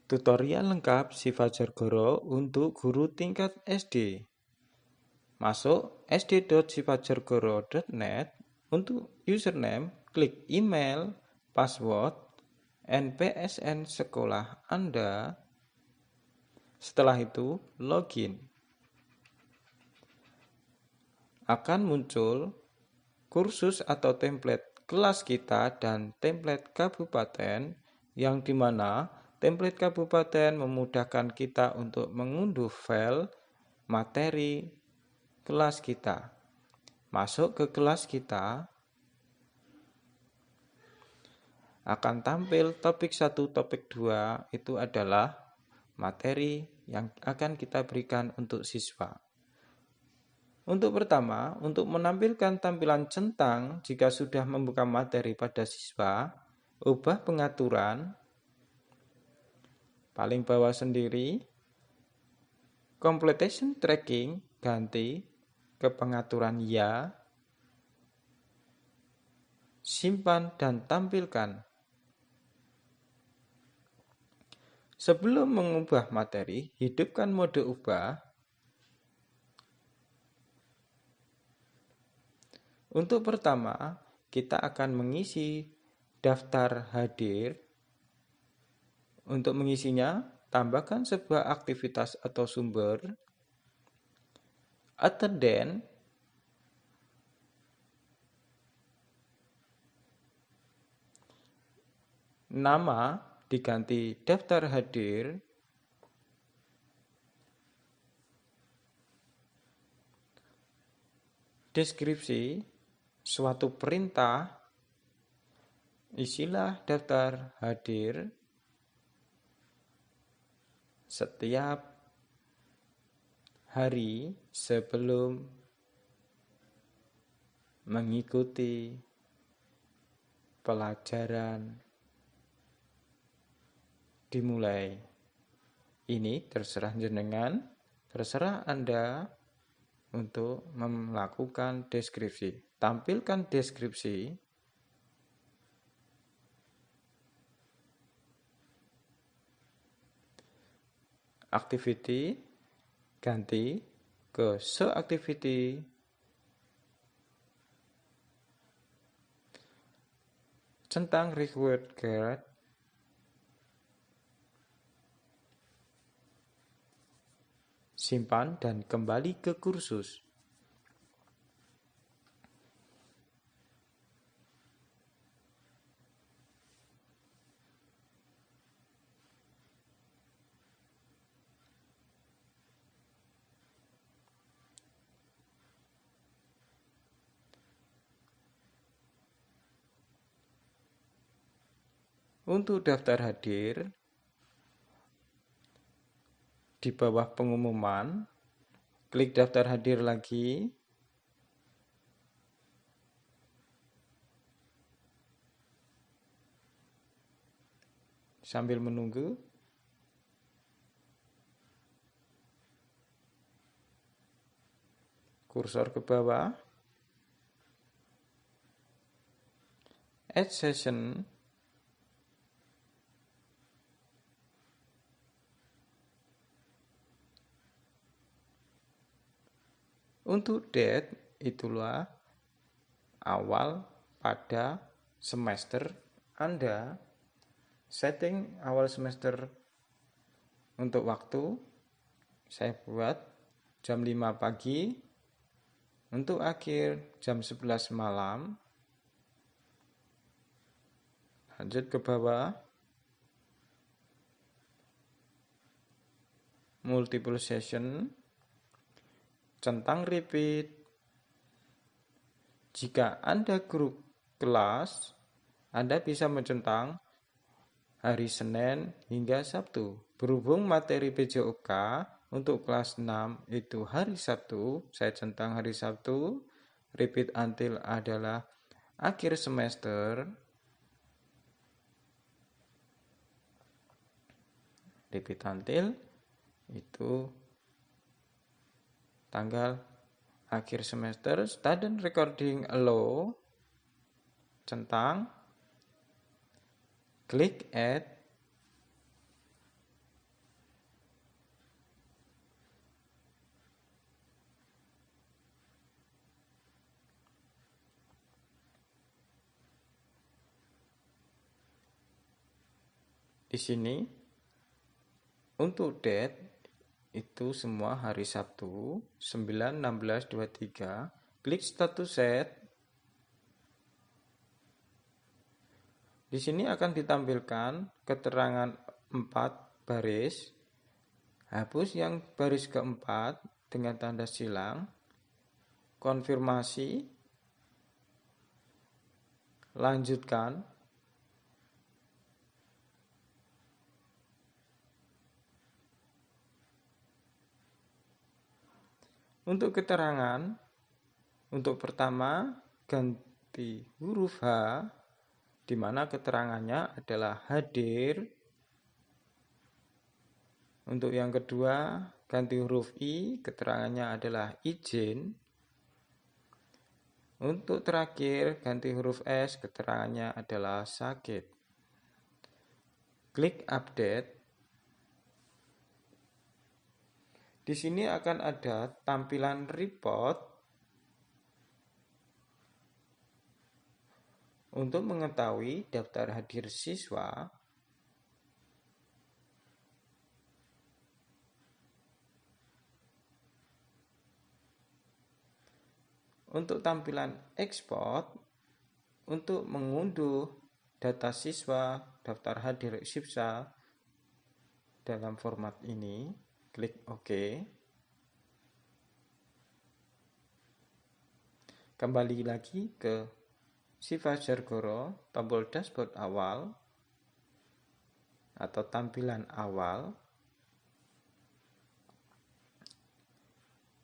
Tutorial lengkap Sifajargoro untuk guru tingkat SD. Masuk sd.sifajargoro.net. Untuk username, klik email, password, NPSN sekolah Anda. Setelah itu, login. Akan muncul kursus atau template kelas kita dan template kabupaten, yang dimana template kabupaten memudahkan kita untuk mengunduh file materi kelas kita. Masuk ke kelas kita, akan tampil topik 1, topik 2, itu adalah materi yang akan kita berikan untuk siswa. Untuk pertama, untuk menampilkan tampilan centang jika sudah membuka materi pada siswa, ubah pengaturan, paling bawah sendiri, completion tracking, ganti ke pengaturan ya, simpan dan tampilkan. Sebelum mengubah materi, hidupkan mode ubah. Untuk pertama, kita akan mengisi daftar hadir. Untuk mengisinya, tambahkan sebuah aktivitas atau sumber. Attendance, nama diganti daftar hadir. Deskripsi suatu perintah, isilah daftar hadir setiap hari sebelum mengikuti pelajaran dimulai. Ini terserah jenengan, terserah Anda untuk melakukan deskripsi. Tampilkan deskripsi. Activity ganti ke show activity. Centang required guide. Simpan dan kembali ke kursus. Untuk daftar hadir, di bawah pengumuman, klik daftar hadir lagi. Sambil menunggu, kursor ke bawah, add session. Untuk date, itulah awal pada semester Anda. Setting awal semester untuk waktu, saya buat jam 5 pagi. Untuk akhir jam 11 malam. Lanjut ke bawah. Multiple session. Centang repeat. Jika Anda guru kelas, Anda bisa mencentang hari Senin hingga Sabtu. Berhubung materi PJOK untuk kelas 6 itu hari Sabtu, saya centang hari Sabtu. Repeat until adalah akhir semester. Repeat until itu tanggal akhir semester. Student recording allow, centang, klik add, Di sini untuk date itu semua hari Sabtu 9/16/23. Klik status set. Di sini akan ditampilkan keterangan 4 baris. Hapus yang baris keempat dengan tanda silang. Konfirmasi. Lanjutkan. Untuk keterangan, untuk pertama ganti huruf H, di mana keterangannya adalah hadir. Untuk yang kedua, ganti huruf I, keterangannya adalah izin. Untuk terakhir, ganti huruf S, keterangannya adalah sakit. Klik update. Di sini akan ada tampilan report untuk mengetahui daftar hadir siswa. Untuk tampilan export, untuk mengunduh data siswa daftar hadir siswa dalam format ini, klik OK. Kembali lagi ke Sifajar Goro, tombol dashboard awal atau tampilan awal.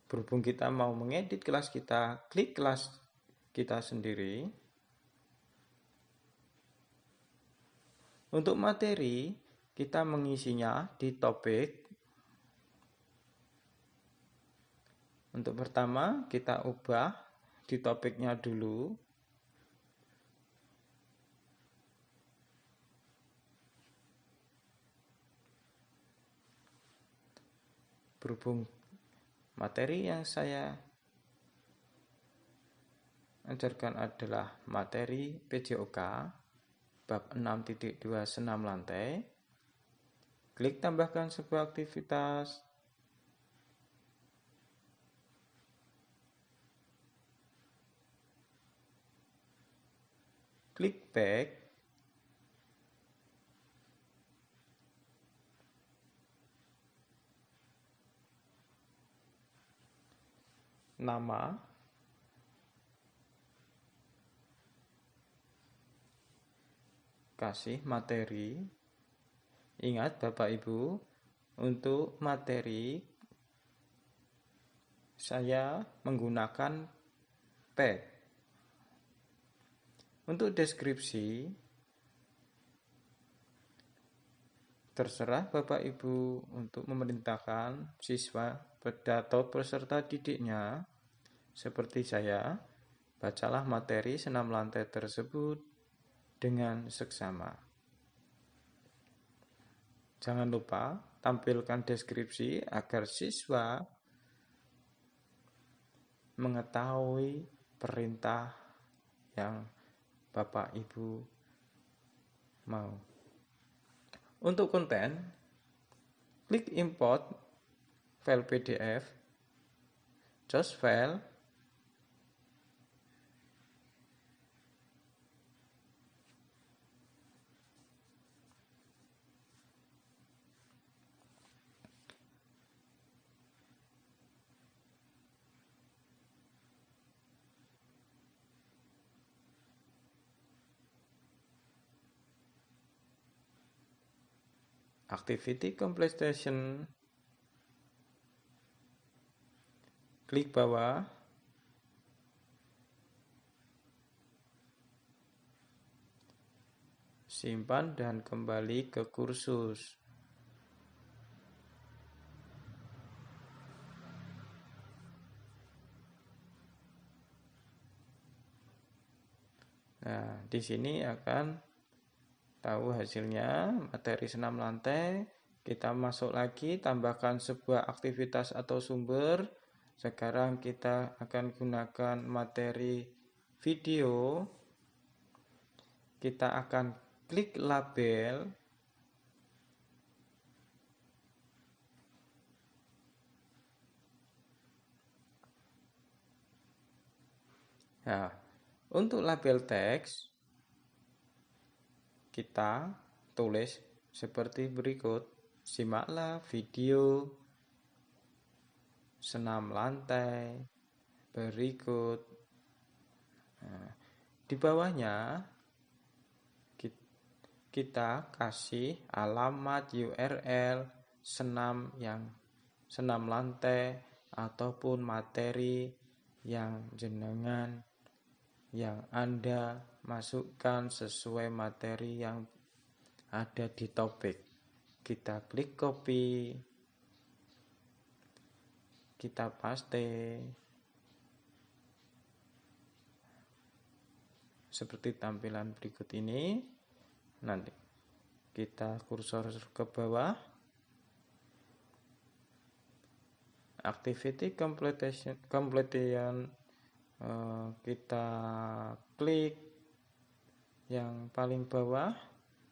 Berhubung kita mau mengedit kelas kita, klik kelas kita sendiri. Untuk materi, kita mengisinya di topik. Untuk pertama, kita ubah di topiknya dulu. Berhubung materi yang saya ajarkan adalah materi PJOK bab 6.2 senam lantai, klik tambahkan sebuah aktivitas. Klik back. Nama, kasih materi. Ingat Bapak Ibu, untuk materi saya menggunakan pad. Untuk deskripsi, terserah Bapak Ibu untuk memerintahkan siswa atau peserta didiknya. Seperti saya, bacalah materi senam lantai tersebut dengan seksama. Jangan lupa tampilkan deskripsi agar siswa mengetahui perintah yang Bapak Ibu mau. Untuk konten, klik import file PDF, choose file, activity completion, klik bawah, simpan dan kembali ke kursus. Nah, di sini akan tahu hasilnya. Materi senam lantai, kita masuk lagi, tambahkan sebuah aktivitas atau sumber. Sekarang kita akan gunakan materi video. Kita akan klik label. Nah, untuk label teks kita tulis seperti berikut. Simaklah video senam lantai berikut. Nah, di bawahnya kita kasih alamat URL senam lantai ataupun materi yang Anda masukkan sesuai materi yang ada di topik. Kita klik copy, kita paste seperti tampilan berikut ini. Nanti kita kursor ke bawah, activity completion, kita klik yang paling bawah,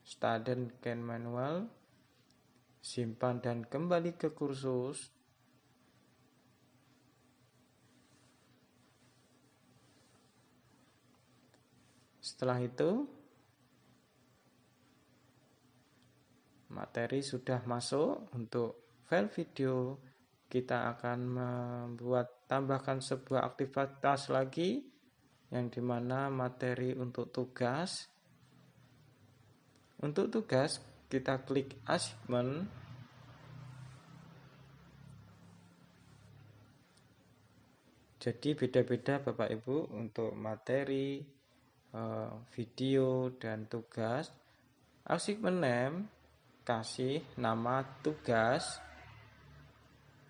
student can manual, simpan dan kembali ke kursus. Setelah itu materi sudah masuk. Untuk file video kita akan tambahkan sebuah aktivitas lagi, yang dimana materi untuk tugas. Untuk tugas kita klik assignment. Jadi beda-beda Bapak Ibu untuk materi, video dan tugas. Assignment name, kasih nama tugas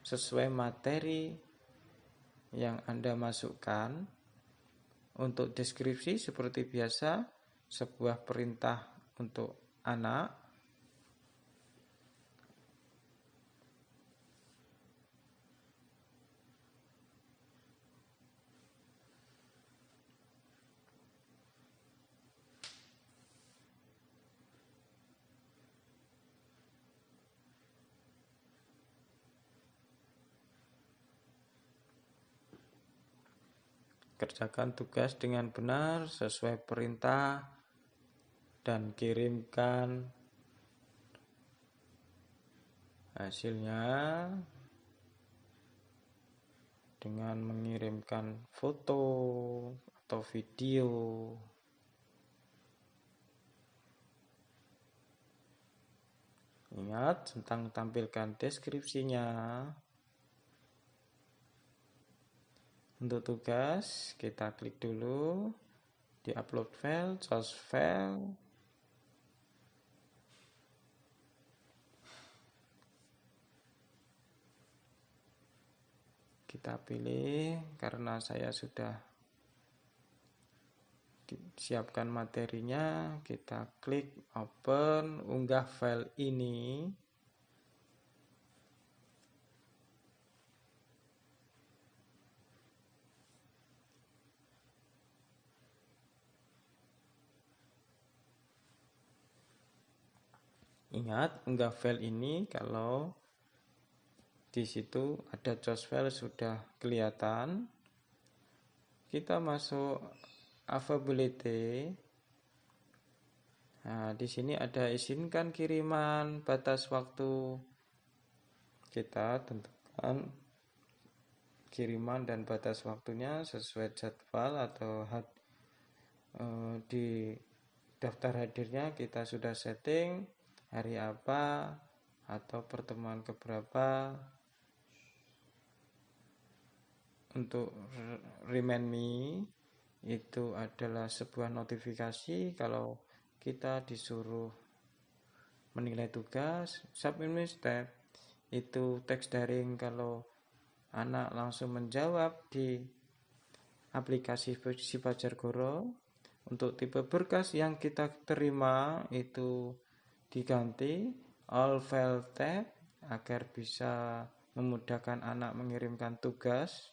sesuai materi yang Anda masukkan. Untuk deskripsi seperti biasa, sebuah perintah untuk anak. Kerjakan tugas dengan benar sesuai perintah dan kirimkan hasilnya dengan mengirimkan foto atau video. Ingat tentang tampilkan deskripsinya. Untuk tugas kita klik dulu di upload file, source file. Kita pilih, karena saya sudah siapkan materinya, kita klik open, unggah file ini. Ingat, unggah file ini kalau di situ ada source file sudah kelihatan. Kita masuk availability. Nah, di sini ada izinkan kiriman, batas waktu. Kita tentukan kiriman dan batas waktunya sesuai jadwal atau di daftar hadirnya kita sudah setting hari apa atau pertemuan keberapa. Untuk remind me itu adalah sebuah notifikasi kalau kita disuruh menilai tugas. Submit step itu teks daring kalau anak langsung menjawab di aplikasi Sipajar Guru. Untuk tipe berkas yang kita terima itu diganti all file tab agar bisa memudahkan anak mengirimkan tugas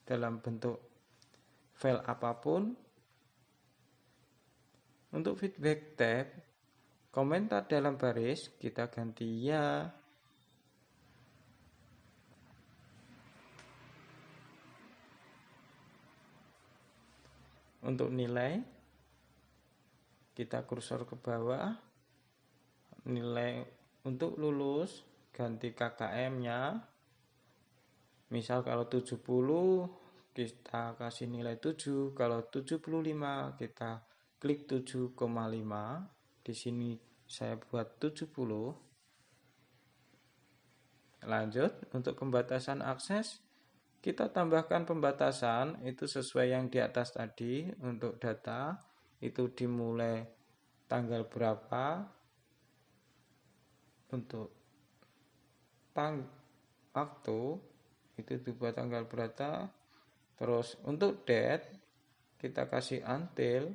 dalam bentuk file apapun. Untuk feedback tab, komentar dalam baris kita ganti ya. Untuk nilai, kita kursor ke bawah. Nilai untuk lulus, ganti KKM-nya. Misal kalau 70, kita kasih nilai 7. Kalau 75, kita klik 7,5. Di sini saya buat 70. Lanjut, untuk pembatasan akses, kita tambahkan pembatasan itu sesuai yang di atas tadi. Untuk data itu dimulai tanggal berapa, untuk waktu itu dibuat tanggal berapa. Terus untuk date kita kasih until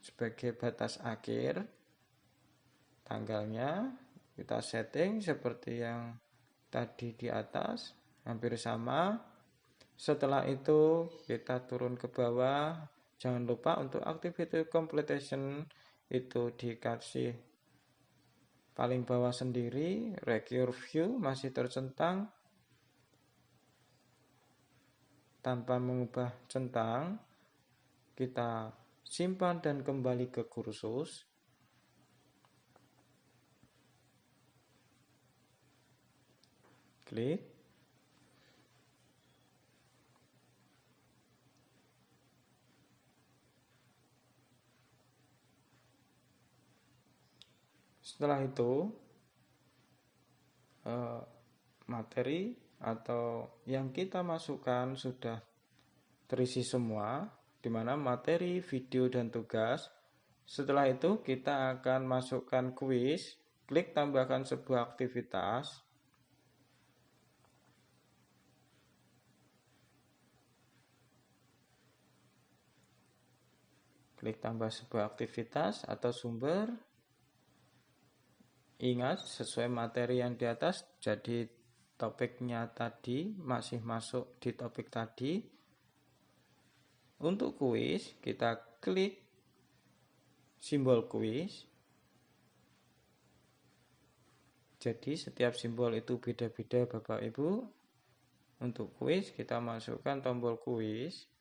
sebagai batas akhir. Tanggalnya kita setting seperti yang tadi di atas, hampir sama. Setelah itu kita turun ke bawah. Jangan lupa untuk activity completion itu dikasih paling bawah sendiri. Recurve view masih tercentang. Tanpa mengubah centang, kita simpan dan kembali ke kursus. Klik. Setelah itu, materi atau yang kita masukkan sudah terisi semua, di mana materi, video, dan tugas. Setelah itu kita akan masukkan kuis. Klik tambahkan sebuah aktivitas. Klik tambah sebuah aktivitas atau sumber. Ingat, sesuai materi yang di atas, jadi topiknya tadi masih masuk di topik tadi. Untuk kuis, kita klik simbol kuis. Jadi setiap simbol itu beda-beda Bapak Ibu. Untuk kuis, kita masukkan tombol kuis.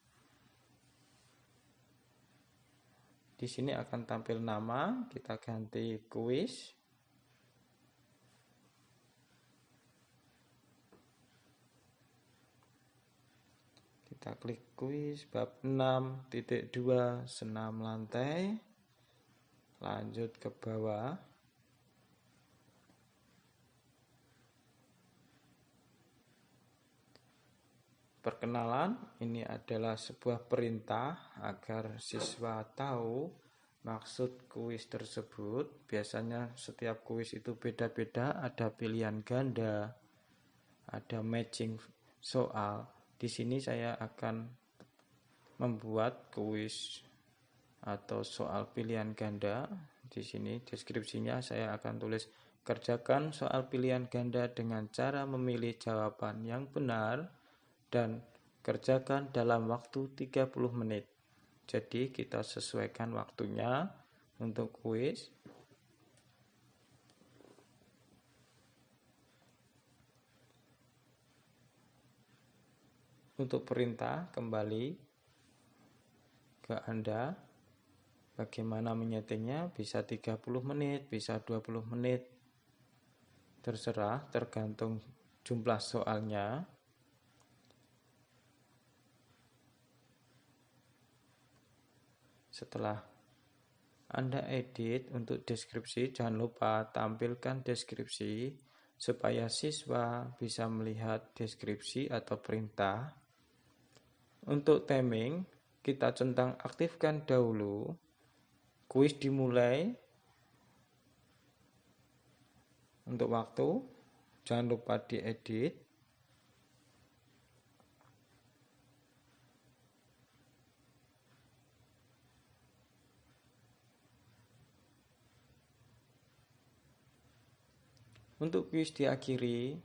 Di sini akan tampil nama, kita ganti kuis. Kita klik kuis bab 6.2 senam lantai. Lanjut ke bawah. Perkenalan, ini adalah sebuah perintah agar siswa tahu maksud kuis tersebut. Biasanya setiap kuis itu beda-beda, ada pilihan ganda, ada matching soal. Di sini saya akan membuat kuis atau soal pilihan ganda. Di sini deskripsinya saya akan tulis, kerjakan soal pilihan ganda dengan cara memilih jawaban yang benar dan kerjakan dalam waktu 30 menit. Jadi kita sesuaikan waktunya untuk kuis. Untuk perintah, kembali ke Anda. Bagaimana menyetingnya? Bisa 30 menit, bisa 20 menit. Terserah, tergantung jumlah soalnya. Setelah Anda edit untuk deskripsi, jangan lupa tampilkan deskripsi supaya siswa bisa melihat deskripsi atau perintah. Untuk timing, kita centang aktifkan dahulu. Kuis dimulai. Untuk waktu, jangan lupa diedit. Untuk kuis diakhiri,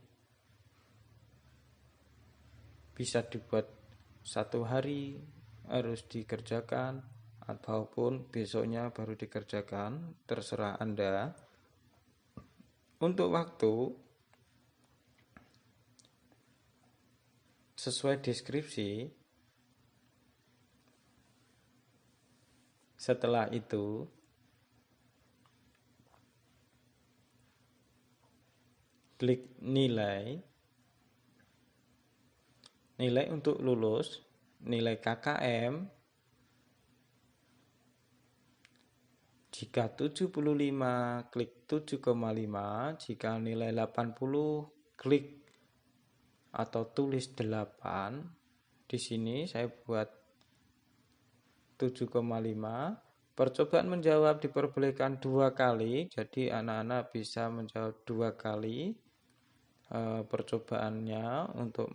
bisa dibuat 1 hari harus dikerjakan ataupun besoknya baru dikerjakan, terserah Anda. Untuk waktu, sesuai deskripsi, Setelah itu, klik nilai. Nilai untuk lulus, nilai KKM. Jika 75, klik 7,5. Jika nilai 80, klik atau tulis 8. Di sini saya buat 7,5. Percobaan menjawab diperbolehkan 2 kali, jadi anak-anak bisa menjawab 2 kali percobaannya untuk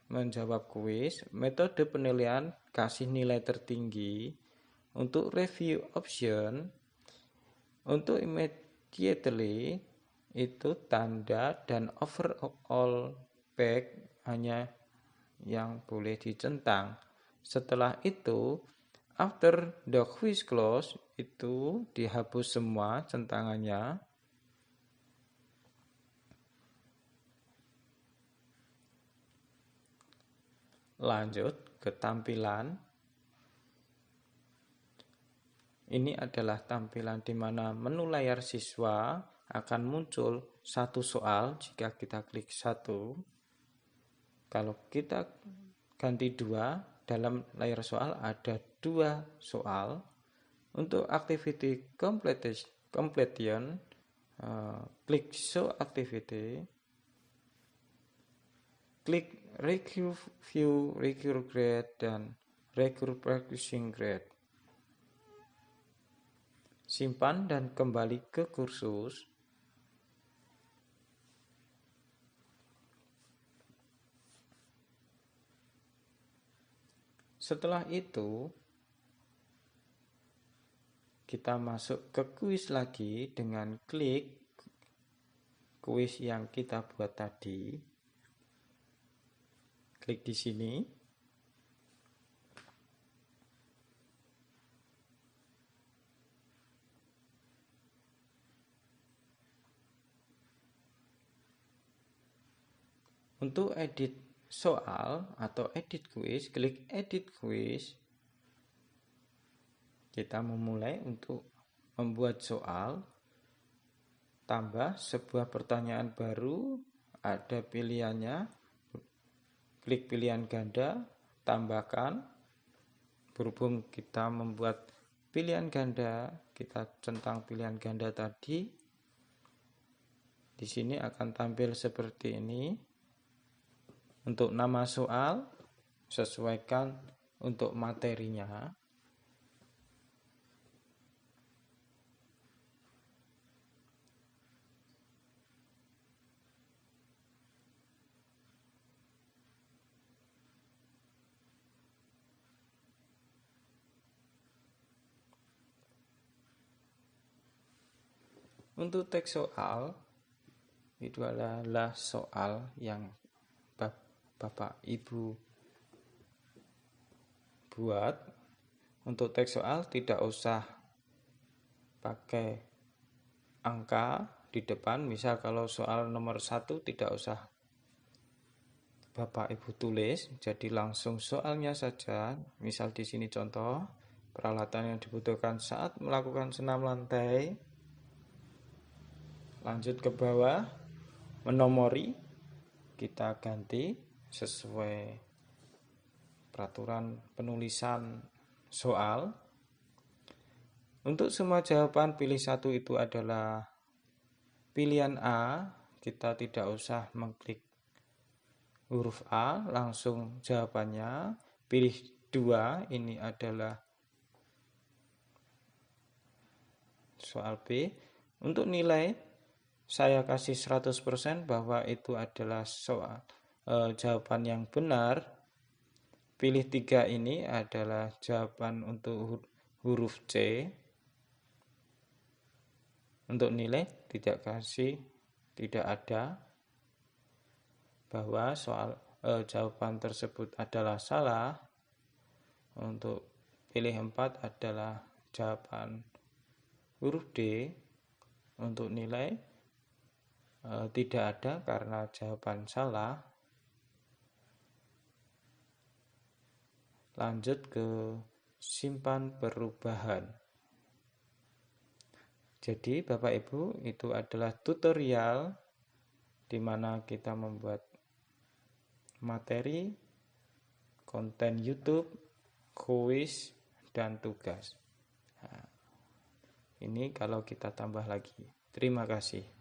menjawab kuis. Metode penilaian kasih nilai tertinggi. Untuk review option, untuk immediately itu tanda dan overall back hanya yang boleh dicentang. Setelah itu, after the quiz close, itu dihapus semua centangannya. Lanjut ke tampilan. Ini adalah tampilan di mana menu layar siswa akan muncul satu soal jika kita klik 1. Kalau kita ganti 2, dalam layar soal ada 2 soal. Untuk activity completion, klik show activity, klik review grade dan practicing grade. Simpan dan kembali ke kursus. Setelah itu, kita masuk ke kuis lagi dengan klik kuis yang kita buat tadi. Klik di sini. Untuk edit soal atau edit kuis, klik edit kuis. Kita memulai untuk membuat soal. Tambah sebuah pertanyaan baru, ada pilihannya. Klik pilihan ganda, tambahkan. Berhubung kita membuat pilihan ganda, kita centang pilihan ganda tadi. Di sini akan tampil seperti ini. Untuk nama soal, sesuaikan untuk materinya. Untuk teks soal, itu adalah soal yang Bapak Ibu buat. Untuk teks soal tidak usah pakai angka di depan. Misal kalau soal nomor 1 tidak usah Bapak Ibu tulis, jadi langsung soalnya saja. Misal di sini contoh peralatan yang dibutuhkan saat melakukan senam lantai. Lanjut ke bawah, menomori, kita ganti sesuai peraturan penulisan soal. Untuk semua jawaban pilih 1 itu adalah pilihan A. Kita tidak usah mengklik huruf A, langsung jawabannya. Pilih 2, ini adalah soal B. Untuk nilai, saya kasih 100% bahwa itu adalah soal jawaban yang benar. Pilih 3 ini adalah jawaban untuk huruf C. Untuk nilai tidak ada, bahwa soal jawaban tersebut adalah salah. Untuk pilih 4 adalah jawaban huruf D. Untuk nilai tidak ada karena jawaban salah. Lanjut ke simpan perubahan. Jadi Bapak Ibu, itu adalah tutorial di mana kita membuat materi, konten YouTube, kuis, dan tugas. Nah, ini kalau kita tambah lagi. Terima kasih.